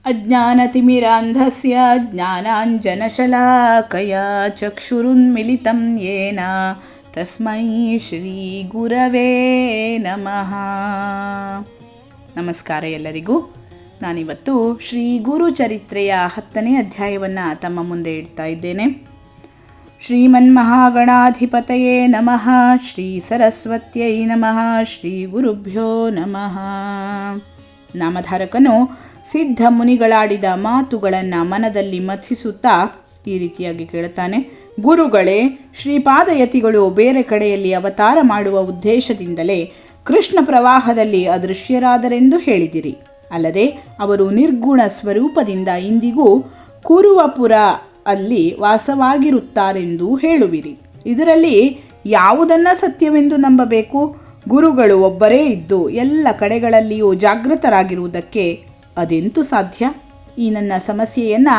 ಅಜ್ಞಾನತಿಮಿರಾಂಧಸ್ಯ ಜ್ಞಾನಾಂಜನಶಲಾಕಯಾ ಚಕ್ಷುರುನ್ಮಿಲಿತಂ ಯೇನ ತಸ್ಮೈ ಶ್ರೀ ಗುರವೇ ನಮಃ. ನಮಸ್ಕಾರ ಎಲ್ಲರಿಗೂ. ನಾನಿವತ್ತು ಶ್ರೀ ಗುರು ಚರಿತ್ರೆಯ 10ನೇ ಅಧ್ಯಾಯವನ್ನು ತಮ್ಮ ಮುಂದೆ ಇಡ್ತಾ ಇದ್ದೇನೆ. ಶ್ರೀಮನ್ಮಹಾಗಣಾಧಿಪತಯೇ ನಮಃ. ಶ್ರೀ ಸರಸ್ವತ್ಯೈ ನಮಃ. ಶ್ರೀ ಗುರುಭ್ಯೋ ನಮಃ. ನಾಮಧಾರಕನು ಸಿದ್ಧ ಮುನಿಗಳಾಡಿದ ಮಾತುಗಳನ್ನು ಮನದಲ್ಲಿ ಮಥಿಸುತ್ತಾ ಈ ರೀತಿಯಾಗಿ ಕೇಳುತ್ತಾನೆ. ಗುರುಗಳೇ, ಶ್ರೀಪಾದಯತಿಗಳು ಬೇರೆ ಕಡೆಯಲ್ಲಿ ಅವತಾರ ಮಾಡುವ ಉದ್ದೇಶದಿಂದಲೇ ಕೃಷ್ಣ ಪ್ರವಾಹದಲ್ಲಿ ಅದೃಶ್ಯರಾದರೆಂದು ಹೇಳಿದಿರಿ. ಅಲ್ಲದೆ ಅವರು ನಿರ್ಗುಣ ಸ್ವರೂಪದಿಂದ ಇಂದಿಗೂ ಕುರುವಪುರ ಅಲ್ಲಿ ವಾಸವಾಗಿರುತ್ತಾರೆಂದು ಹೇಳುವಿರಿ. ಇದರಲ್ಲಿ ಯಾವುದನ್ನು ಸತ್ಯವೆಂದು ನಂಬಬೇಕು? ಗುರುಗಳು ಒಬ್ಬರೇ ಇದ್ದು ಎಲ್ಲ ಕಡೆಗಳಲ್ಲಿಯೂ ಜಾಗೃತರಾಗಿರುವುದಕ್ಕೆ ಅದೆಂತೂ ಸಾಧ್ಯ? ಈ ನನ್ನ ಸಮಸ್ಯೆಯನ್ನು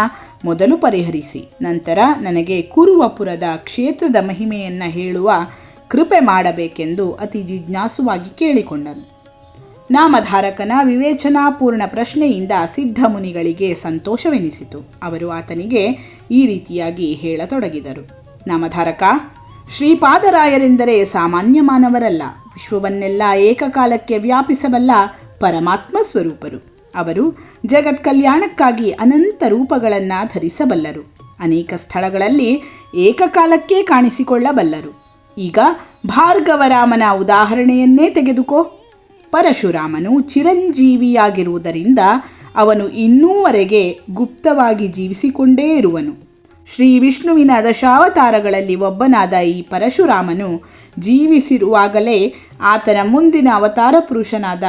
ಮೊದಲು ಪರಿಹರಿಸಿ, ನಂತರ ನನಗೆ ಕುರುವಪುರದ ಕ್ಷೇತ್ರದ ಮಹಿಮೆಯನ್ನು ಹೇಳುವ ಕೃಪೆ ಮಾಡಬೇಕೆಂದು ಅತಿ ಜಿಜ್ಞಾಸುವಾಗಿ ಕೇಳಿಕೊಂಡನು. ನಾಮಧಾರಕನ ವಿವೇಚನಾಪೂರ್ಣ ಪ್ರಶ್ನೆಯಿಂದ ಸಿದ್ಧ ಮುನಿಗಳಿಗೆ ಸಂತೋಷವೆನಿಸಿತು. ಅವರು ಆತನಿಗೆ ಈ ರೀತಿಯಾಗಿ ಹೇಳತೊಡಗಿದರು. ನಾಮಧಾರಕ, ಶ್ರೀಪಾದರಾಯರೆಂದರೆ ಸಾಮಾನ್ಯ ಮಾನವರಲ್ಲ. ವಿಶ್ವವನ್ನೆಲ್ಲ ಏಕಕಾಲಕ್ಕೆ ವ್ಯಾಪಿಸಬಲ್ಲ ಪರಮಾತ್ಮ ಸ್ವರೂಪರು. ಅವರು ಜಗತ್ ಕಲ್ಯಾಣಕ್ಕಾಗಿ ಅನಂತ ರೂಪಗಳನ್ನು ಧರಿಸಬಲ್ಲರು. ಅನೇಕ ಸ್ಥಳಗಳಲ್ಲಿ ಏಕಕಾಲಕ್ಕೆ ಕಾಣಿಸಿಕೊಳ್ಳಬಲ್ಲರು. ಈಗ ಭಾರ್ಗವರಾಮನ ಉದಾಹರಣೆಯನ್ನೇ ತೆಗೆದುಕೋ. ಪರಶುರಾಮನು ಚಿರಂಜೀವಿಯಾಗಿರುವುದರಿಂದ ಅವನು ಇನ್ನೂವರೆಗೆ ಗುಪ್ತವಾಗಿ ಜೀವಿಸಿಕೊಂಡೇ ಇರುವನು. ಶ್ರೀ ವಿಷ್ಣುವಿನ ದಶಾವತಾರಗಳಲ್ಲಿ ಒಬ್ಬನಾದ ಈ ಪರಶುರಾಮನು ಜೀವಿಸಿರುವಾಗಲೇ ಆತನ ಮುಂದಿನ ಅವತಾರ ಪುರುಷನಾದ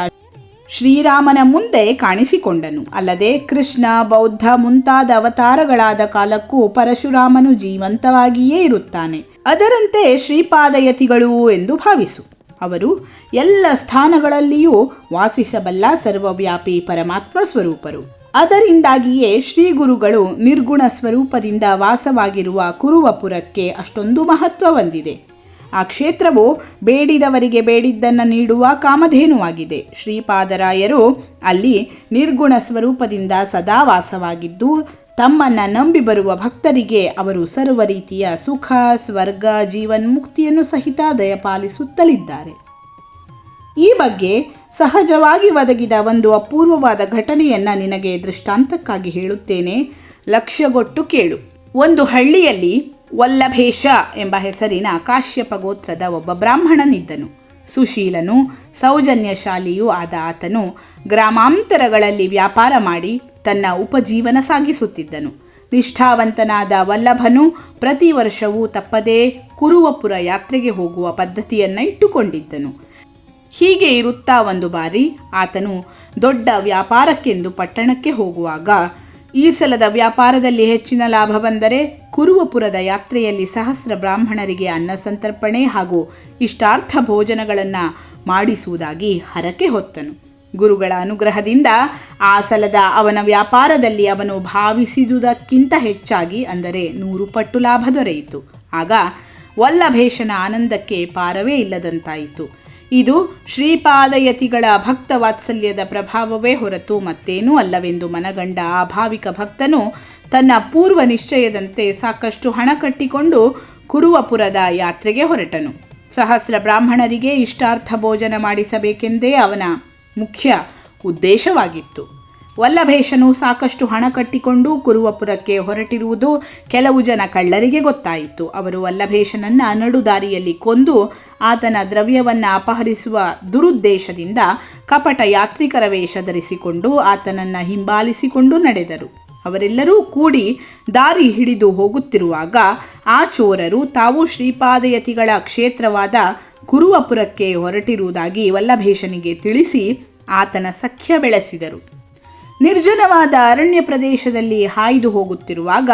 ಶ್ರೀರಾಮನ ಮುಂದೆ ಕಾಣಿಸಿಕೊಂಡನು. ಅಲ್ಲದೆ ಕೃಷ್ಣ, ಬೌದ್ಧ ಮುಂತಾದ ಅವತಾರಗಳಾದ ಕಾಲಕ್ಕೂ ಪರಶುರಾಮನು ಜೀವಂತವಾಗಿಯೇ ಇರುತ್ತಾನೆ. ಅದರಂತೆ ಶ್ರೀಪಾದಯತಿಗಳು ಎಂದು ಭಾವಿಸು. ಅವರು ಎಲ್ಲ ಸ್ಥಾನಗಳಲ್ಲಿಯೂ ವಾಸಿಸಬಲ್ಲ ಸರ್ವವ್ಯಾಪಿ ಪರಮಾತ್ಮ ಸ್ವರೂಪರು. ಅದರಿಂದಾಗಿಯೇ ಶ್ರೀ ಗುರುಗಳು ನಿರ್ಗುಣ ಸ್ವರೂಪದಿಂದ ವಾಸವಾಗಿರುವ ಕುರುವಪುರಕ್ಕೆ ಅಷ್ಟೊಂದು ಮಹತ್ವ ಹೊಂದಿದೆ. ಆ ಕ್ಷೇತ್ರವು ಬೇಡಿದವರಿಗೆ ಬೇಡಿದ್ದನ್ನು ನೀಡುವ ಕಾಮಧೇನುವಾಗಿದೆ. ಶ್ರೀಪಾದರಾಯರು ಅಲ್ಲಿ ನಿರ್ಗುಣ ಸ್ವರೂಪದಿಂದ ಸದಾ ವಾಸವಾಗಿದ್ದು ತಮ್ಮನ್ನು ನಂಬಿ ಬರುವ ಭಕ್ತರಿಗೆ ಅವರು ಸರ್ವ ರೀತಿಯ ಸುಖ, ಸ್ವರ್ಗ, ಜೀವನ್ಮುಕ್ತಿಯನ್ನು ಸಹಿತ ದಯಪಾಲಿಸುತ್ತಲಿದ್ದಾರೆ. ಈ ಬಗ್ಗೆ ಸಹಜವಾಗಿ ಒದಗಿದ ಒಂದು ಅಪೂರ್ವವಾದ ಘಟನೆಯನ್ನು ನಿನಗೆ ದೃಷ್ಟಾಂತಕ್ಕಾಗಿ ಹೇಳುತ್ತೇನೆ. ಲಕ್ಷ್ಯಗೊಟ್ಟು ಕೇಳು. ಒಂದು ಹಳ್ಳಿಯಲ್ಲಿ ವಲ್ಲಭೇಶ ಎಂಬ ಹೆಸರಿನ ಕಾಶ್ಯಪ ಗೋತ್ರದ ಒಬ್ಬ ಬ್ರಾಹ್ಮಣನಿದ್ದನು. ಸುಶೀಲನು, ಸೌಜನ್ಯಶಾಲಿಯೂ ಆದ ಆತನು ಗ್ರಾಮಾಂತರಗಳಲ್ಲಿ ವ್ಯಾಪಾರ ಮಾಡಿ ತನ್ನ ಉಪಜೀವನ ಸಾಗಿಸುತ್ತಿದ್ದನು. ನಿಷ್ಠಾವಂತನಾದ ವಲ್ಲಭನು ಪ್ರತಿ ವರ್ಷವೂ ತಪ್ಪದೇ ಕುರುವಪುರ ಯಾತ್ರೆಗೆ ಹೋಗುವ ಪದ್ಧತಿಯನ್ನು ಇಟ್ಟುಕೊಂಡಿದ್ದನು. ಹೀಗೆ ಇರುತ್ತಾ ಒಂದು ಬಾರಿ ಆತನು ದೊಡ್ಡ ವ್ಯಾಪಾರಕ್ಕೆಂದು ಪಟ್ಟಣಕ್ಕೆ ಹೋಗುವಾಗ ಈ ಸಲದ ವ್ಯಾಪಾರದಲ್ಲಿ ಹೆಚ್ಚಿನ ಲಾಭ ಬಂದರೆ ಕುರುವಪುರದ ಯಾತ್ರೆಯಲ್ಲಿ ಸಹಸ್ರ ಬ್ರಾಹ್ಮಣರಿಗೆ ಅನ್ನ ಸಂತರ್ಪಣೆ ಹಾಗೂ ಇಷ್ಟಾರ್ಥ ಭೋಜನಗಳನ್ನು ಮಾಡಿಸುವುದಾಗಿ ಹರಕೆ ಹೊತ್ತನು. ಗುರುಗಳ ಅನುಗ್ರಹದಿಂದ ಆ ಸಲದ ಅವನ ವ್ಯಾಪಾರದಲ್ಲಿ ಅವನು ಭಾವಿಸಿದುದಕ್ಕಿಂತ ಹೆಚ್ಚಾಗಿ, ಅಂದರೆ 100 ಪಟ್ಟು ಲಾಭ ದೊರೆಯಿತು. ಆಗ ವಲ್ಲಭೇಶನ ಆನಂದಕ್ಕೆ ಪಾರವೇ ಇಲ್ಲದಂತಾಯಿತು. ಇದು ಶ್ರೀಪಾದಯತಿಗಳ ಭಕ್ತ ವಾತ್ಸಲ್ಯದ ಪ್ರಭಾವವೇ ಹೊರತು ಮತ್ತೇನೂ ಅಲ್ಲವೆಂದು ಮನಗಂಡ ಆ ಭಾವಿಕ ಭಕ್ತನು ತನ್ನ ಪೂರ್ವ ನಿಶ್ಚಯದಂತೆ ಸಾಕಷ್ಟು ಹಣ ಕಟ್ಟಿಕೊಂಡು ಕುರುವಪುರದ ಯಾತ್ರೆಗೆ ಹೊರಟನು. ಸಹಸ್ರ ಬ್ರಾಹ್ಮಣರಿಗೆ ಇಷ್ಟಾರ್ಥ ಭೋಜನ ಮಾಡಿಸಬೇಕೆಂದೇ ಅವನ ಮುಖ್ಯ ಉದ್ದೇಶವಾಗಿತ್ತು. ವಲ್ಲಭೇಶನು ಸಾಕಷ್ಟು ಹಣ ಕಟ್ಟಿಕೊಂಡು ಕುರುವಪುರಕ್ಕೆ ಹೊರಟಿರುವುದು ಕೆಲವು ಜನ ಕಳ್ಳರಿಗೆ ಗೊತ್ತಾಯಿತು. ಅವರು ವಲ್ಲಭೇಶನನ್ನು ನಡುದಾರಿಯಲ್ಲಿ ಕೊಂದು ಆತನ ದ್ರವ್ಯವನ್ನು ಅಪಹರಿಸುವ ದುರುದ್ದೇಶದಿಂದ ಕಪಟ ಯಾತ್ರಿಕರ ವೇಷ ಧರಿಸಿಕೊಂಡು ಆತನನ್ನು ಹಿಂಬಾಲಿಸಿಕೊಂಡು ನಡೆದರು. ಅವರೆಲ್ಲರೂ ಕೂಡಿ ದಾರಿ ಹಿಡಿದು ಹೋಗುತ್ತಿರುವಾಗ ಆ ಚೋರರು ತಾವು ಶ್ರೀಪಾದಯತಿಗಳ ಕ್ಷೇತ್ರವಾದ ಕುರುವಪುರಕ್ಕೆ ಹೊರಟಿರುವುದಾಗಿ ವಲ್ಲಭೇಶನಿಗೆ ತಿಳಿಸಿ ಆತನ ಸಖ್ಯ ಬೆಳೆಸಿದರು. ನಿರ್ಜನವಾದ ಅರಣ್ಯ ಪ್ರದೇಶದಲ್ಲಿ ಹಾಯ್ದು ಹೋಗುತ್ತಿರುವಾಗ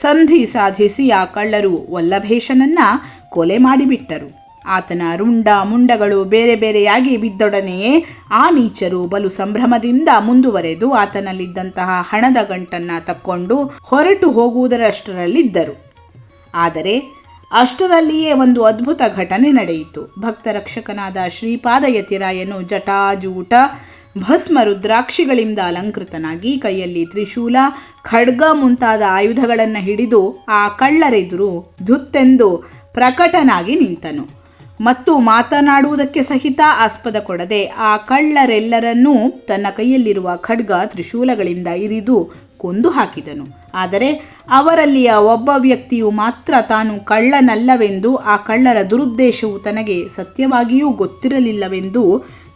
ಸಂಧಿ ಸಾಧಿಸಿ ಆ ಕಳ್ಳರು ವಲ್ಲಭೇಶನನ್ನು ಕೊಲೆ ಮಾಡಿಬಿಟ್ಟರು. ಆತನ ರುಂಡ ಮುಂಡಗಳು ಬೇರೆ ಬೇರೆಯಾಗಿ ಬಿದ್ದೊಡನೆಯೇ ಆ ನೀಚರು ಬಲು ಸಂಭ್ರಮದಿಂದ ಮುಂದುವರೆದು ಆತನಲ್ಲಿದ್ದಂತಹ ಹಣದ ಗಂಟನ್ನು ತಕ್ಕೊಂಡು ಹೊರಟು ಹೋಗುವುದರಷ್ಟರಲ್ಲಿದ್ದರು. ಆದರೆ ಅಷ್ಟರಲ್ಲಿಯೇ ಒಂದು ಅದ್ಭುತ ಘಟನೆ ನಡೆಯಿತು. ಭಕ್ತ ರಕ್ಷಕನಾದ ಶ್ರೀಪಾದಯತಿರಾಯನು ಜಟಾಜೂಟ ಭಸ್ಮ ರುದ್ರಾಕ್ಷಿಗಳಿಂದ ಅಲಂಕೃತನಾಗಿ ಕೈಯಲ್ಲಿ ತ್ರಿಶೂಲ, ಖಡ್ಗ ಮುಂತಾದ ಆಯುಧಗಳನ್ನು ಹಿಡಿದು ಆ ಕಳ್ಳರೆದುರು ಧುತ್ತೆಂದು ಪ್ರಕಟನಾಗಿ ನಿಂತನು. ಮತ್ತು ಮಾತನಾಡುವುದಕ್ಕೆ ಸಹಿತ ಆಸ್ಪದ ಕೊಡದೆ ಆ ಕಳ್ಳರೆಲ್ಲರನ್ನೂ ತನ್ನ ಕೈಯಲ್ಲಿರುವ ಖಡ್ಗ ತ್ರಿಶೂಲಗಳಿಂದ ಇರಿದು ಕೊಂದು ಹಾಕಿದನು. ಆದರೆ ಅವರಲ್ಲಿಯ ಒಬ್ಬ ವ್ಯಕ್ತಿಯು ಮಾತ್ರ ತಾನು ಕಳ್ಳನಲ್ಲವೆಂದು, ಆ ಕಳ್ಳರ ದುರುದ್ದೇಶವು ತನಗೆ ಸತ್ಯವಾಗಿಯೂ ಗೊತ್ತಿರಲಿಲ್ಲವೆಂದು,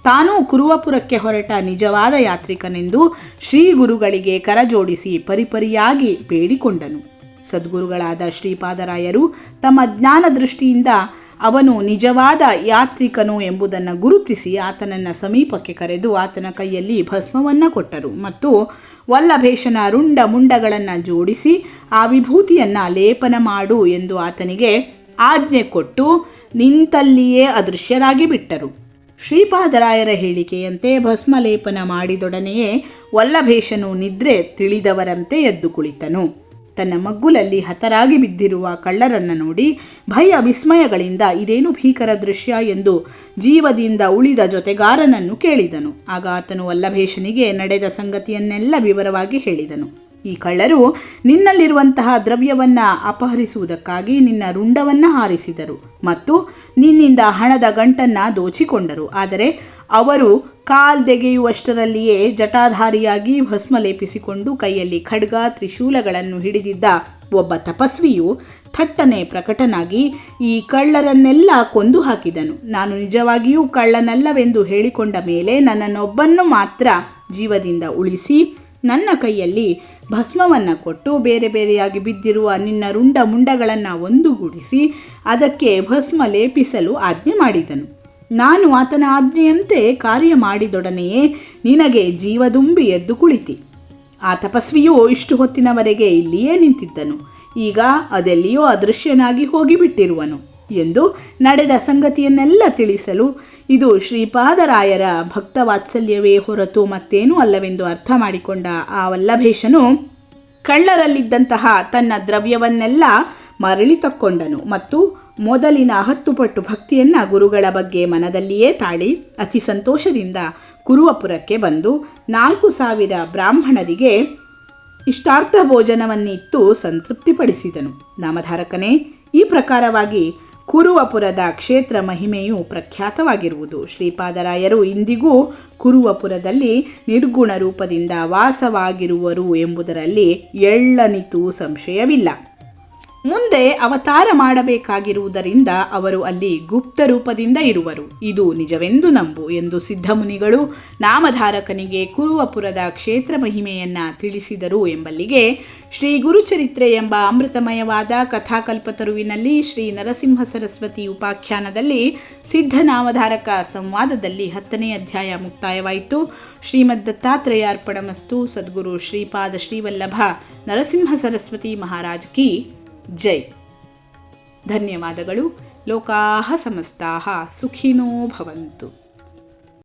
ತಾನೂ ಕುರುವಪುರಕ್ಕೆ ಹೊರಟ ನಿಜವಾದ ಯಾತ್ರಿಕನೆಂದು ಶ್ರೀ ಗುರುಗಳಿಗೆ ಕರಜೋಡಿಸಿ ಪರಿಪರಿಯಾಗಿ ಬೇಡಿಕೊಂಡನು. ಸದ್ಗುರುಗಳಾದ ಶ್ರೀಪಾದರಾಯರು ತಮ್ಮ ಜ್ಞಾನ ದೃಷ್ಟಿಯಿಂದ ಅವನು ನಿಜವಾದ ಯಾತ್ರಿಕನು ಎಂಬುದನ್ನು ಗುರುತಿಸಿ ಆತನನ್ನು ಸಮೀಪಕ್ಕೆ ಕರೆದು ಆತನ ಕೈಯಲ್ಲಿ ಭಸ್ಮವನ್ನು ಕೊಟ್ಟರು ಮತ್ತು ವಲ್ಲಭೇಶನ ರುಂಡ ಮುಂಡಗಳನ್ನು ಜೋಡಿಸಿ ಆ ವಿಭೂತಿಯನ್ನು ಲೇಪನ ಮಾಡು ಎಂದು ಆತನಿಗೆ ಆಜ್ಞೆ ಕೊಟ್ಟು ನಿಂತಲ್ಲಿಯೇ ಅದೃಶ್ಯರಾಗಿ ಬಿಟ್ಟರು. ಶ್ರೀಪಾದರಾಯರ ಹೇಳಿಕೆಯಂತೆ ಭಸ್ಮಲೇಪನ ಮಾಡಿದೊಡನೆಯೇ ವಲ್ಲಭೇಶನು ನಿದ್ರೆ ತಿಳಿದವರಂತೆ ಎದ್ದು ಕುಳಿತನು. ತನ್ನ ಮಗ್ಗುಲಲ್ಲಿ ಹತರಾಗಿ ಬಿದ್ದಿರುವ ಕಳ್ಳರನ್ನು ನೋಡಿ ಭಯ ವಿಸ್ಮಯಗಳಿಂದ ಇದೇನು ಭೀಕರ ದೃಶ್ಯ ಎಂದು ಜೀವದಿಂದ ಉಳಿದ ಜೊತೆಗಾರನನ್ನು ಕೇಳಿದನು. ಆಗ ಆತನು ವಲ್ಲಭೇಶನಿಗೆ ನಡೆದ ಸಂಗತಿಯನ್ನೆಲ್ಲ ವಿವರವಾಗಿ ಹೇಳಿದನು. ಈ ಕಳ್ಳರು ನಿನ್ನಲ್ಲಿರುವಂತಹ ದ್ರವ್ಯವನ್ನು ಅಪಹರಿಸುವುದಕ್ಕಾಗಿ ನಿನ್ನ ರುಂಡವನ್ನು ಹಾರಿಸಿದರು ಮತ್ತು ನಿನ್ನಿಂದ ಹಣದ ಗಂಟನ್ನು ದೋಚಿಕೊಂಡರು. ಆದರೆ ಅವರು ಕಾಲ್ದೆಗೆಯುವಷ್ಟರಲ್ಲಿಯೇ ಜಟಾಧಾರಿಯಾಗಿ ಭಸ್ಮ ಲೇಪಿಸಿಕೊಂಡು ಕೈಯಲ್ಲಿ ಖಡ್ಗ ತ್ರಿಶೂಲಗಳನ್ನು ಹಿಡಿದಿದ್ದ ಒಬ್ಬ ತಪಸ್ವಿಯು ಥಟ್ಟನೆ ಪ್ರಕಟನಾಗಿ ಈ ಕಳ್ಳರನ್ನೆಲ್ಲ ಕೊಂದು ಹಾಕಿದನು. ನಾನು ನಿಜವಾಗಿಯೂ ಕಳ್ಳನಲ್ಲವೆಂದು ಹೇಳಿಕೊಂಡ ಮೇಲೆ ನನ್ನನ್ನೊಬ್ಬನ್ನು ಮಾತ್ರ ಜೀವದಿಂದ ಉಳಿಸಿ ನನ್ನ ಕೈಯಲ್ಲಿ ಭಸ್ಮವನ್ನು ಕೊಟ್ಟು ಬೇರೆ ಬೇರೆಯಾಗಿ ಬಿದ್ದಿರುವ ನಿನ್ನ ರುಂಡ ಮುಂಡಗಳನ್ನು ಒಂದುಗೂಡಿಸಿ ಅದಕ್ಕೆ ಭಸ್ಮ ಲೇಪಿಸಲು ಆಜ್ಞೆ ಮಾಡಿದನು. ನಾನು ಆತನ ಆಜ್ಞೆಯಂತೆ ಕಾರ್ಯ ಮಾಡಿದೊಡನೆಯೇ ನಿನಗೆ ಜೀವದುಂಬಿ ಎದ್ದು ಕುಳಿತಿ. ಆ ತಪಸ್ವಿಯು ಇಷ್ಟು ಹೊತ್ತಿನವರೆಗೆ ಇಲ್ಲಿಯೇ ನಿಂತಿದ್ದನು, ಈಗ ಅದೆಲ್ಲಿಯೋ ಅದೃಶ್ಯನಾಗಿ ಹೋಗಿಬಿಟ್ಟಿರುವನು ಎಂದು ನಡೆದ ಸಂಗತಿಯನ್ನೆಲ್ಲ ತಿಳಿಸಲು ಇದು ಶ್ರೀಪಾದರಾಯರ ಭಕ್ತವಾತ್ಸಲ್ಯವೇ ಹೊರತು ಮತ್ತೇನೂ ಅಲ್ಲವೆಂದು ಅರ್ಥ ಮಾಡಿಕೊಂಡ ಆ ವಲ್ಲಭೇಶನು ಕಳ್ಳರಲ್ಲಿದ್ದಂತಹ ತನ್ನ ದ್ರವ್ಯವನ್ನೆಲ್ಲ ಮರಳಿ ತಕ್ಕೊಂಡನು ಮತ್ತು ಮೊದಲಿನ 10 ಪಟ್ಟು ಭಕ್ತಿಯನ್ನು ಗುರುಗಳ ಬಗ್ಗೆ ಮನದಲ್ಲಿಯೇ ತಾಳಿ ಅತಿ ಸಂತೋಷದಿಂದ ಕುರುವಪುರಕ್ಕೆ ಬಂದು 4,000 ಬ್ರಾಹ್ಮಣರಿಗೆ ಇಷ್ಟಾರ್ಥ ಭೋಜನವನ್ನಿತ್ತು ಸಂತೃಪ್ತಿಪಡಿಸಿದನು. ನಾಮಧಾರಕನೇ, ಈ ಪ್ರಕಾರವಾಗಿ ಕುರುವಪುರದ ಕ್ಷೇತ್ರ ಮಹಿಮೆಯು ಪ್ರಖ್ಯಾತವಾಗಿರುವುದು. ಶ್ರೀಪಾದರಾಯರು ಇಂದಿಗೂ ಕುರುವಪುರದಲ್ಲಿ ನಿರ್ಗುಣ ರೂಪದಿಂದ ವಾಸವಾಗಿರುವರು ಎಂಬುದರಲ್ಲಿ ಎಳ್ಳನಿತೂ ಸಂಶಯವಿಲ್ಲ. ಮುಂದೆ ಅವತಾರ ಮಾಡಬೇಕಾಗಿರುವುದರಿಂದ ಅವರು ಅಲ್ಲಿ ಗುಪ್ತ ರೂಪದಿಂದ ಇರುವರು, ಇದು ನಿಜವೆಂದು ನಂಬು ಎಂದು ಸಿದ್ಧಮುನಿಗಳು ನಾಮಧಾರಕನಿಗೆ ಕುರುವಪುರದ ಕ್ಷೇತ್ರ ಮಹಿಮೆಯನ್ನು ತಿಳಿಸಿದರು ಎಂಬಲ್ಲಿಗೆ ಶ್ರೀ ಗುರುಚರಿತ್ರೆ ಎಂಬ ಅಮೃತಮಯವಾದ ಕಥಾಕಲ್ಪತರುವಿನಲ್ಲಿ ಶ್ರೀ ನರಸಿಂಹ ಸರಸ್ವತಿ ಉಪಾಖ್ಯಾನದಲ್ಲಿ ಸಿದ್ಧನಾಮಧಾರಕ ಸಂವಾದದಲ್ಲಿ 10ನೇ ಅಧ್ಯಾಯ ಮುಕ್ತಾಯವಾಯಿತು. ಶ್ರೀಮದ್ ದತ್ತಾತ್ರೇಯ ಅರ್ಪಣಮಸ್ತು. ಸದ್ಗುರು ಶ್ರೀಪಾದ ಶ್ರೀವಲ್ಲಭ ನರಸಿಂಹ ಸರಸ್ವತಿ ಮಹಾರಾಜ್ ಕಿ ಜೈ. ಧನ್ಯವಾದಗಳು. ಲೋಕಾಃ ಸಮಸ್ತಾಃ ಸುಖಿನೋ ಭವಂತು.